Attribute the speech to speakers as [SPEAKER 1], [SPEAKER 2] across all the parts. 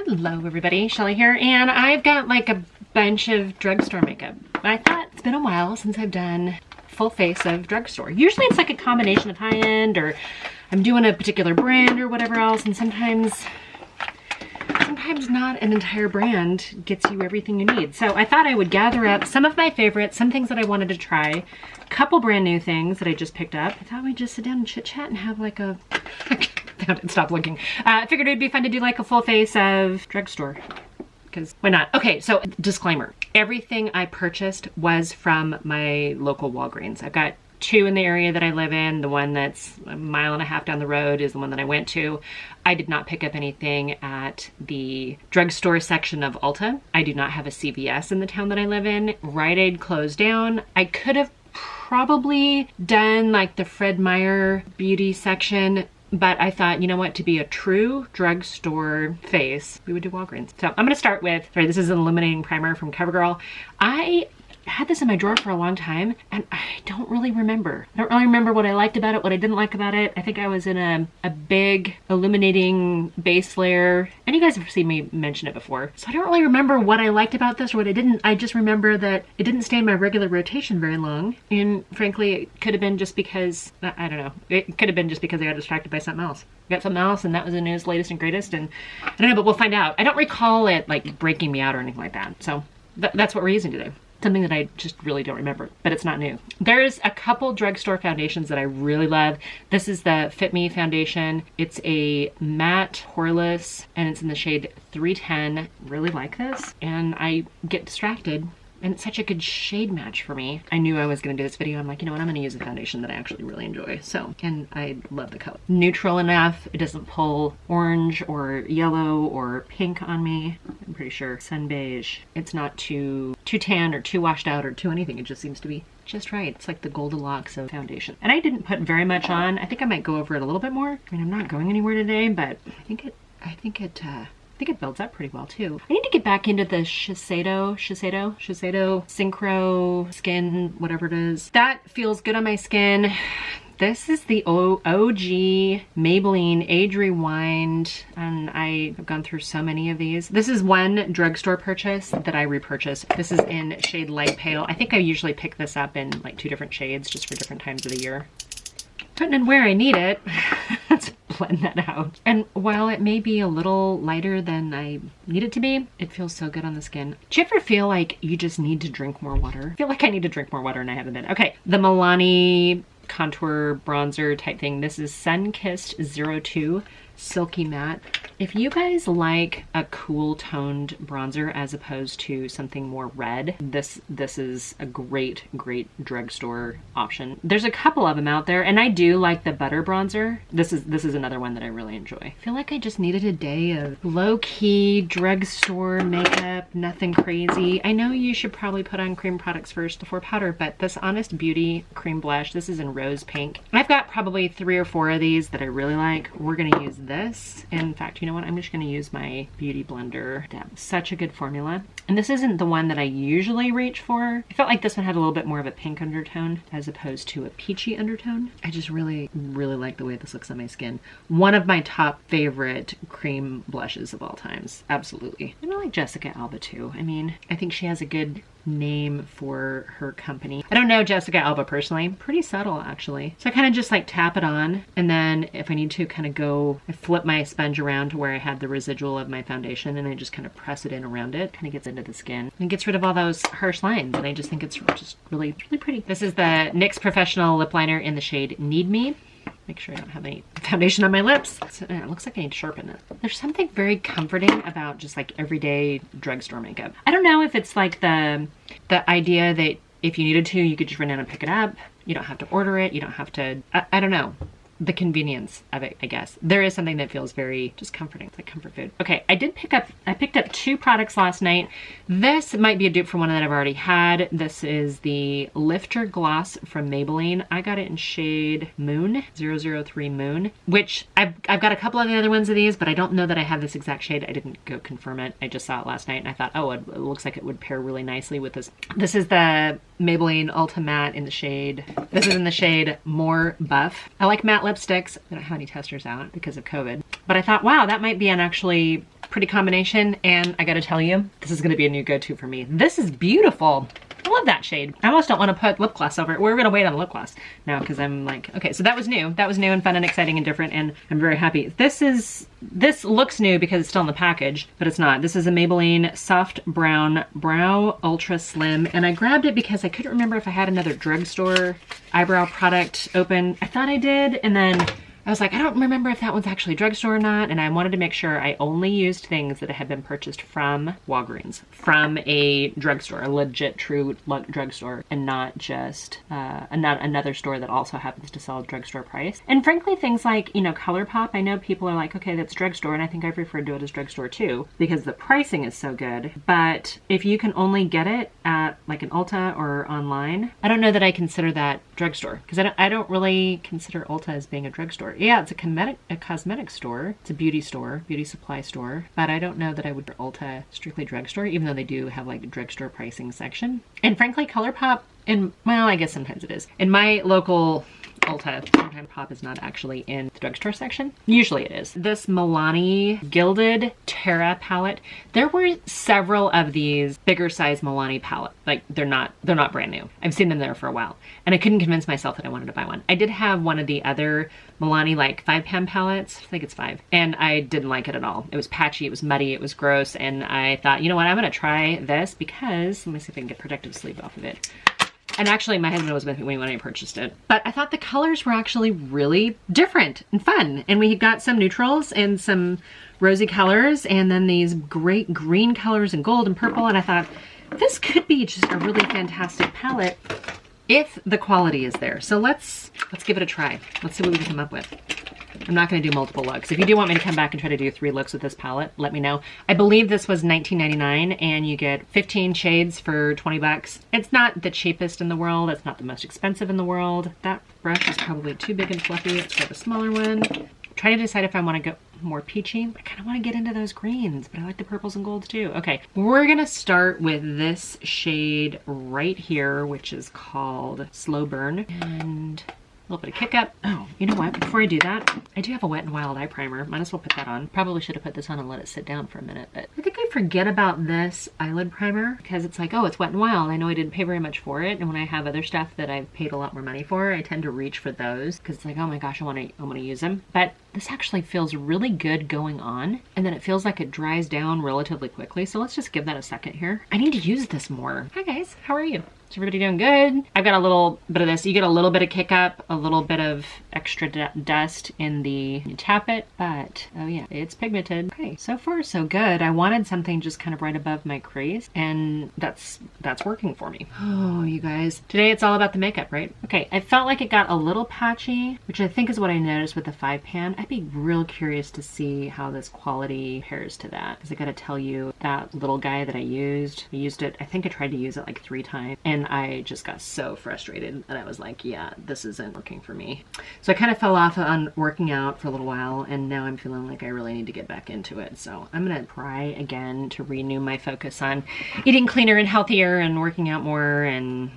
[SPEAKER 1] Hello everybody, Shelly here, and I've got like a bunch of drugstore makeup. I thought it's been a while since I've done full face of drugstore. Usually it's like a combination of high-end, or I'm doing a particular brand or whatever else, and sometimes not an entire brand gets you everything you need. So I thought I would gather up some of my favorites, some things that I wanted to try, a couple brand new things that I just picked up. I thought we'd just sit down and chit chat and have like a found it, stop looking. I figured it'd be fun to do like a full face of drugstore, because why not? Okay, so disclaimer. Everything I purchased was from my local Walgreens. I've got two in the area that I live in. The one that's a mile and a half down the road is the one that I went to. I did not pick up anything at the drugstore section of Ulta. I do not have a CVS in the town that I live in. Rite Aid closed down. I could have probably done like the Fred Meyer beauty section, but I thought, you know what, to be a true drugstore face, we would do Walgreens. So I'm gonna start with, sorry, this is an illuminating primer from CoverGirl. I had this in my drawer for a long time and I don't really remember. I don't really remember what I liked about it, what I didn't like about it. I think I was in a big illuminating base layer, and you guys have seen me mention it before. So I don't really remember what I liked about this or what I didn't. I just remember that it didn't stay in my regular rotation very long. And frankly, it could have been just because, I don't know, it could have been just because I got distracted by something else. I got something else and that was the newest, latest and greatest, and I don't know, but we'll find out. I don't recall it like breaking me out or anything like that. So that's what we're using today. Something that I just really don't remember, but it's not new. There's a couple drugstore foundations that I really love. This is the Fit Me foundation. It's a matte poreless and it's in the shade 310. Really like this, and I get distracted and it's such a good shade match for me. I knew I was gonna do this video. I'm like, you know what, I'm gonna use a foundation that I actually really enjoy. So, and I love the color. Neutral enough, it doesn't pull orange or yellow or pink on me. I'm pretty sure sun beige. It's not too tan or too washed out or too anything. It just seems to be just right. It's like the Goldilocks of foundation. And I didn't put very much on. I think I might go over it a little bit more. I mean, I'm not going anywhere today, but I think it builds up pretty well too. I need to get back into the Shiseido Synchro Skin, whatever it is. That feels good on my skin. This is the OG Maybelline Age Rewind, and I have gone through so many of these. This is one drugstore purchase that I repurchased. This is in shade Light Pale. I think I usually pick this up in like 2 different shades just for different times of the year. Putting it where I need it. Let's blend that out. And while it may be a little lighter than I need it to be, it feels so good on the skin. Do you ever feel like you just need to drink more water? I feel like I need to drink more water and I haven't been. Okay, the Milani contour bronzer type thing. This is Sun-Kissed 02 Silky Matte. If you guys like a cool toned bronzer as opposed to something more red, this is a great drugstore option. There's a couple of them out there, and I do like the butter bronzer. This is another one that I really enjoy. I feel like I just needed a day of low-key drugstore makeup, nothing crazy. I know you should probably put on cream products first before powder, but this Honest Beauty cream blush, this is in rose pink. I've got probably 3 or 4 of these that I really like. We're gonna use this. In fact, you know what? I'm just going to use my beauty blender. Such a good formula. And this isn't the one that I usually reach for. I felt like this one had a little bit more of a pink undertone as opposed to a peachy undertone. I just really like the way this looks on my skin. One of my top favorite cream blushes of all times. Absolutely. And I like Jessica Alba too. I mean, I think she has a good name for her company. I don't know Jessica Alba personally. Pretty subtle actually. So I kind of just like tap it on, and then if I need to kind of go, I flip my sponge around to where I had the residual of my foundation and I just kind of press it in around it. Kind of gets into the skin and gets rid of all those harsh lines, and I just think it's just really pretty. This is the NYX Professional Lip Liner in the shade Need Me. Make sure I don't have any foundation on my lips. So, it looks like I need to sharpen it. There's something very comforting about just like everyday drugstore makeup. I don't know if it's like the idea that if you needed to, you could just run down and pick it up. You don't have to order it. You don't have to, I don't know. The convenience of it, I guess. There is something that feels very just comforting. It's like comfort food. Okay, I picked up 2 products last night. This might be a dupe for one that I've already had. This is the Lifter Gloss from Maybelline. I got it in shade Moon, 003 Moon, which I've got a couple of the other ones of these, but I don't know that I have this exact shade. I didn't go confirm it. I just saw it last night and I thought, oh, it looks like it would pair really nicely with this. This is the Maybelline Ultra Matte in the shade, this is in the shade More Buff. I like matte lipsticks. I don't have any testers out because of COVID, but I thought, wow, that might be an actually pretty combination, and I gotta tell you, this is gonna be a new go-to for me. This is beautiful. I love that shade. I almost don't want to put lip gloss over it. We're gonna wait on the lip gloss now because I'm like, okay, so that was new. That was new and fun and exciting and different, and I'm very happy. This looks new because it's still in the package, but it's not. This is a Maybelline Soft Brown Brow Ultra Slim, and I grabbed it because I couldn't remember if I had another drugstore eyebrow product open. I thought I did, and then I was like, I don't remember if that one's actually drugstore or not, and I wanted to make sure I only used things that had been purchased from Walgreens, from a drugstore, a legit, true drugstore, and not just another store that also happens to sell a drugstore price. And frankly, things like, you know, ColourPop, I know people are like, okay, that's drugstore, and I think I've referred to it as drugstore too, because the pricing is so good. But if you can only get it at like an Ulta or online, I don't know that I consider that drugstore, because I don't really consider Ulta as being a drugstore. Yeah, it's a cosmetic store. It's a beauty store, beauty supply store. But I don't know that I would call Ulta strictly drugstore, even though they do have like a drugstore pricing section. And frankly, ColourPop, well, I guess sometimes it is. In my local Ulta, sometimes Pop is not actually in the drugstore section. Usually it is. This Milani Gilded Terra palette. There were several of these bigger size Milani palette. Like they're not brand new. I've seen them there for a while, and I couldn't convince myself that I wanted to buy one. I did have one of the other Milani like 5-pan palettes. I think it's 5, and I didn't like it at all. It was patchy, it was muddy, it was gross, and I thought, you know what, I'm gonna try this because let me see if I can get protective sleeve off of it. And actually, my husband was with me when I purchased it. But I thought the colors were actually really different and fun. And we got some neutrals and some rosy colors, and then these great green colors and gold and purple. And I thought, this could be just a really fantastic palette if the quality is there. So let's give it a try. Let's see what we can come up with. I'm not going to do multiple looks. If you do want me to come back and try to do 3 looks with this palette, let me know. I believe this was $19.99, and you get 15 shades for 20 bucks. It's not the cheapest in the world. It's not the most expensive in the world. That brush is probably too big and fluffy. Let's grab a smaller one. I'm trying to decide if I want to go more peachy. I kind of want to get into those greens, but I like the purples and golds too. Okay, we're going to start with this shade right here, which is called Slow Burn. And a little bit of kick up. Oh, you know what? Before I do that, I do have a Wet n Wild eye primer. Might as well put that on. Probably should have put this on and let it sit down for a minute, but I think I forget about this eyelid primer because it's like, oh, it's Wet n Wild. I know I didn't pay very much for it, and when I have other stuff that I've paid a lot more money for, I tend to reach for those because it's like, oh my gosh, I want to use them. But this actually feels really good going on, and then it feels like it dries down relatively quickly. So let's just give that a second here. I need to use this more. Hi guys, how are you? Is everybody doing good? I've got a little bit of this. You get a little bit of kick up, a little bit of extra dust in the, you tap it, but oh yeah, it's pigmented. Okay, so far so good. I wanted something just kind of right above my crease, and that's working for me. Oh, you guys. Today it's all about the makeup, right? Okay, I felt like it got a little patchy, which I think is what I noticed with the 5-pan. I'd be real curious to see how this quality pairs to that, because I gotta tell you, that little guy that I used it, I think I tried to use it like 3 times, and I just got so frustrated that I was like, yeah, this isn't working for me. So I kind of fell off on working out for a little while, and now I'm feeling like I really need to get back into it. So I'm gonna try again to renew my focus on eating cleaner and healthier and working out more. And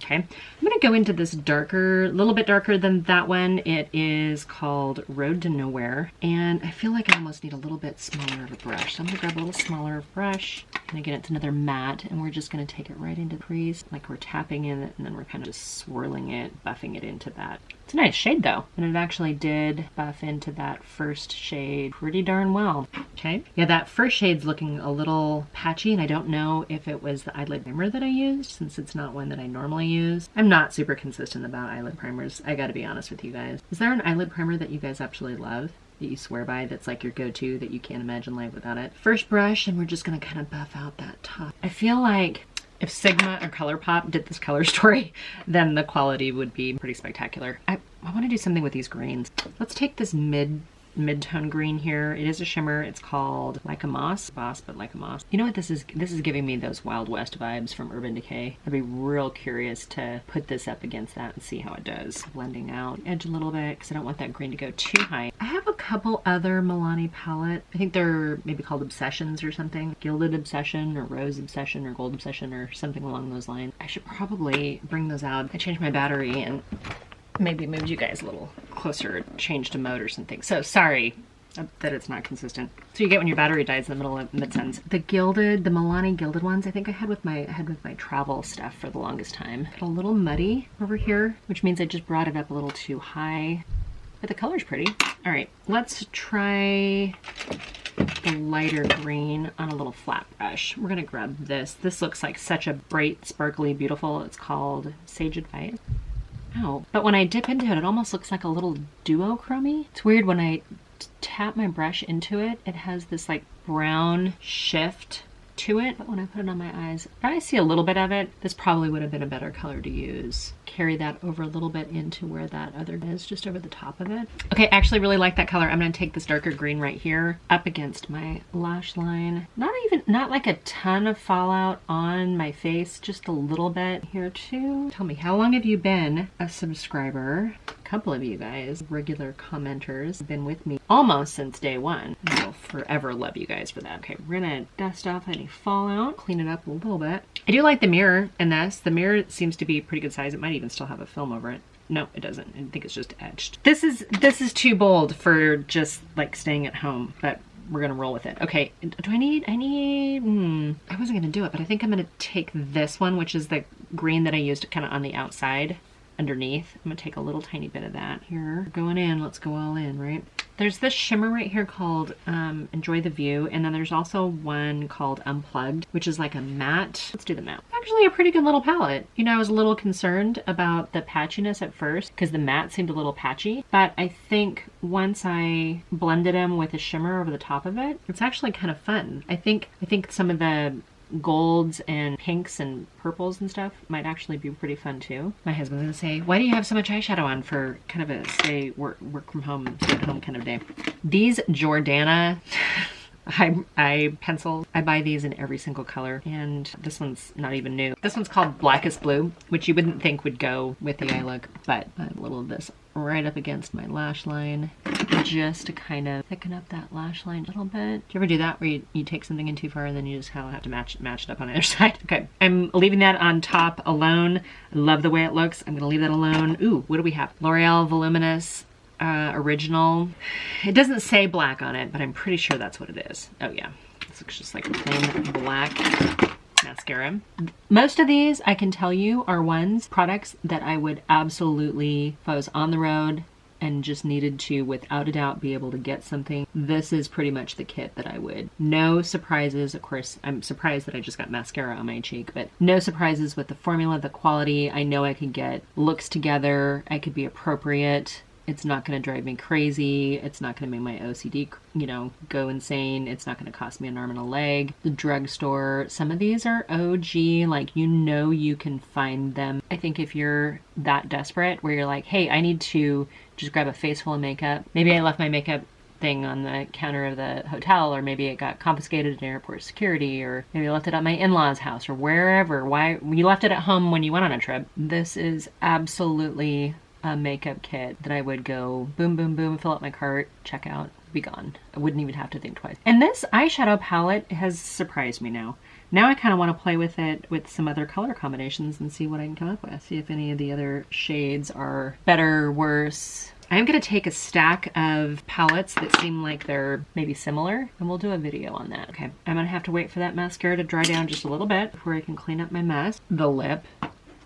[SPEAKER 1] okay, I'm gonna go into this darker, a little bit darker than that one. It is called Road to Nowhere, and I feel like I almost need a little bit smaller of a brush. So I'm gonna grab a little smaller brush, and again, it's another matte, and we're just gonna take it right into the crease, like we're tapping in it, and then we're kind of just swirling it, buffing it into that. It's a nice shade though, and it actually did buff into that first shade pretty darn well. Okay, yeah, that first shade's looking a little patchy, and I don't know if it was the eyelid primer that I used, since it's not one that I normally use. I'm not super consistent about eyelid primers, I gotta be honest with you guys. Is there an eyelid primer that you guys actually love, that you swear by, that's like your go-to, that you can't imagine life without it? First brush, and we're just gonna kind of buff out that top. I feel like if Sigma or ColourPop did this color story, then the quality would be pretty spectacular. I want to do something with these greens. Let's take this mid-tone green here. It is a shimmer. It's called Like a Moss. Boss, but Like a Moss. You know what this is? This is giving me those Wild West vibes from Urban Decay. I'd be real curious to put this up against that and see how it does. Blending out edge a little bit because I don't want that green to go too high. I have a couple other Milani palette. I think they're maybe called Obsessions or something. Gilded Obsession or Rose Obsession or Gold Obsession or something along those lines. I should probably bring those out. I changed my battery and maybe moved you guys a little closer, changed to mode or something. So sorry, that it's not consistent. So you get when your battery dies in the middle of mid-sentence. The Gilded, the Milani Gilded ones, I think I had with my travel stuff for the longest time. A little muddy over here, which means I just brought it up a little too high. But the color's pretty. All right, let's try the lighter green on a little flat brush. We're gonna grab this. This looks like such a bright, sparkly, beautiful. It's called Sage Advice. Oh, but when I dip into it, it almost looks like a little duochrome. It's weird when I tap my brush into it, it has this like brown shift to it. But when I put it on my eyes, I see a little bit of it. This probably would have been a better color to use. Carry that over a little bit into where that other is, just over the top of it. Okay, I actually really like that color. I'm gonna take this darker green right here up against my lash line. Not like a ton of fallout on my face, just a little bit here too. Tell me, how long have you been a subscriber? A couple of you guys, regular commenters, have been with me almost since day one. I'll forever love you guys for that. Okay, we're gonna dust off any fallout, clean it up a little bit. I do like the mirror in this. The mirror seems to be pretty good size. It might even still have a film over it. No, it doesn't. I think it's just etched. This is too bold for just like staying at home, but we're gonna roll with it. Okay, I wasn't gonna do it, but I think I'm gonna take this one, which is the green that I used kind of on the outside underneath. I'm gonna take a little tiny bit of that here. Going in, let's go all in, right? There's this shimmer right here called Enjoy the View, and then there's also one called Unplugged, which is like a matte. Let's do the matte. Actually a pretty good little palette. You know, I was a little concerned about the patchiness at first because the matte seemed a little patchy, but I think once I blended them with a shimmer over the top of it, it's actually kind of fun. I think some of the golds and pinks and purples and stuff might actually be pretty fun too. My husband's gonna say, why do you have so much eyeshadow on for kind of a work from home, stay at home kind of day? These Jordana Hi Eye Pencils, I buy these in every single color, and this one's not even new. This one's called Blackest Blue, which you wouldn't think would go with the eye look, but a little of this right up against my lash line just to kind of thicken up that lash line a little bit. Do you ever do that where you take something in too far and then you just kind of have to match it up on the other side? Okay, I'm leaving that on top alone. I love the way it looks. I'm gonna leave that alone. Ooh, what do we have? L'Oreal Voluminous Original. It doesn't say black on it, but I'm pretty sure that's what it is. Oh yeah, this looks just like a plain black mascara. Most of these, I can tell you, are products that I would absolutely, if I was on the road and just needed to, without a doubt, be able to get something. This is pretty much the kit that I would. No surprises. Of course, I'm surprised that I just got mascara on my cheek, but no surprises with the formula, the quality. I know I could get looks together. I could be appropriate. It's not going to drive me crazy. It's not going to make my OCD, you know, go insane. It's not going to cost me an arm and a leg. The Drugstore, some of these are OG, like, you know, you can find them. I think if you're that desperate where you're like, hey, I need to just grab a face full of makeup. Maybe I left my makeup thing on the counter of the hotel, or maybe it got confiscated in airport security, or maybe I left it at my in-laws' house, or wherever. Why you left it at home when you went on a trip. This is absolutely a makeup kit that I would go boom, boom, boom, fill up my cart, check out, be gone. I wouldn't even have to think twice. And this eyeshadow palette has surprised me now. Now I kind of want to play with it with some other color combinations and see what I can come up with. See if any of the other shades are better, worse. I'm going to take a stack of palettes that seem like they're maybe similar, and we'll do a video on that. Okay, I'm going to have to wait for that mascara to dry down just a little bit before I can clean up my mess. The lip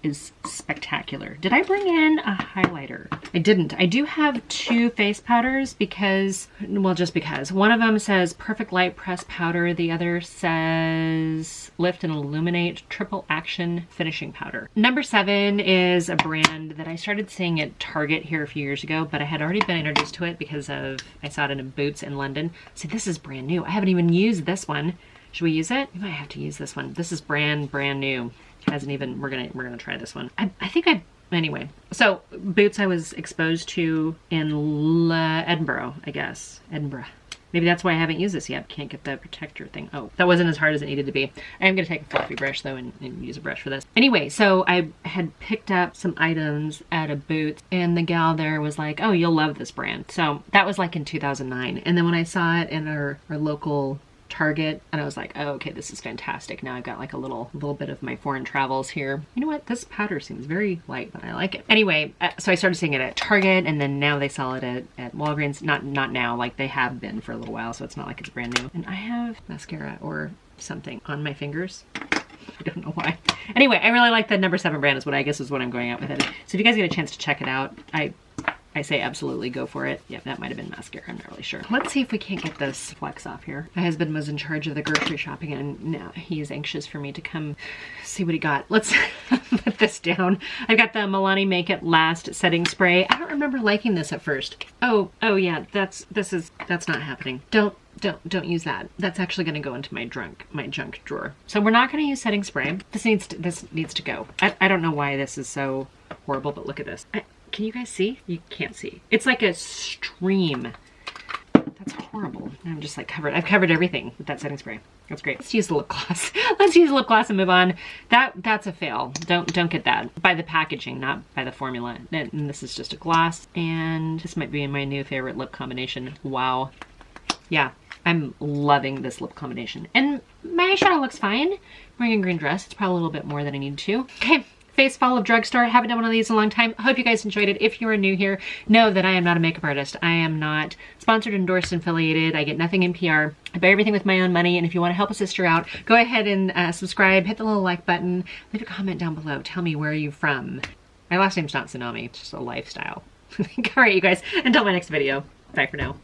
[SPEAKER 1] is spectacular. Did I bring in a highlighter? I didn't. I do have two face powders because, well, just because. One of them says Perfect Light Press Powder. The other says Lift and Illuminate Triple Action Finishing Powder. Number 7 is a brand that I started seeing at Target here a few years ago, but I had already been introduced to it because I saw it in Boots in London. See, this is brand new. I haven't even used this one. Should we use it? We might have to use this one. This is brand new. Hasn't even, we're gonna try this one. Anyway, so Boots I was exposed to in Edinburgh, I guess. Edinburgh. Maybe that's why I haven't used this yet. Can't get the protector thing. Oh, that wasn't as hard as it needed to be. I am gonna take a fluffy brush though and use a brush for this. Anyway, so I had picked up some items at a Boots, and the gal there was like, oh, you'll love this brand. So that was like in 2009. And then when I saw it in our local Target, and I was like, oh, okay, this is fantastic. Now I've got like a little bit of my foreign travels here. You know what? This powder seems very light, but I like it. Anyway, so I started seeing it at Target, and then now they sell it at Walgreens. Not now, like they have been for a little while, so it's not like it's brand new. And I have mascara or something on my fingers. I don't know why. Anyway, I really like the No. 7 brand is what I guess is what I'm going out with it. So if you guys get a chance to check it out, I say absolutely go for it. Yeah, that might have been mascara. I'm not really sure. Let's see if we can't get this flex off here. My husband was in charge of the grocery shopping, and now he's anxious for me to come see what he got. Let's put this down. I've got the Milani Make It Last setting spray. I don't remember liking this at first. Oh yeah, that's not happening. Don't use that. That's actually going to go into my junk drawer. So we're not going to use setting spray. This needs to go. I don't know why this is so horrible, but look at this. Can you guys see? You can't see. It's like a stream. That's horrible. I'm just like covered. I've covered everything with that setting spray. That's great. Let's use the lip gloss. Let's use the lip gloss and move on. That's a fail. Don't get that. By the packaging, not by the formula. And this is just a gloss. And this might be my new favorite lip combination. Wow. Yeah, I'm loving this lip combination. And my eyeshadow looks fine. I'm wearing a green dress. It's probably a little bit more than I need to. Okay. Face fall of Drugstore. Haven't done one of these in a long time. Hope you guys enjoyed it. If you are new here, know that I am not a makeup artist. I am not sponsored, endorsed, affiliated. I get nothing in PR. I buy everything with my own money. And if you want to help a sister out, go ahead and subscribe. Hit the little like button. Leave a comment down below. Tell me where you're from. My last name's not Tsunami. It's just a lifestyle. All right, you guys. Until my next video. Bye for now.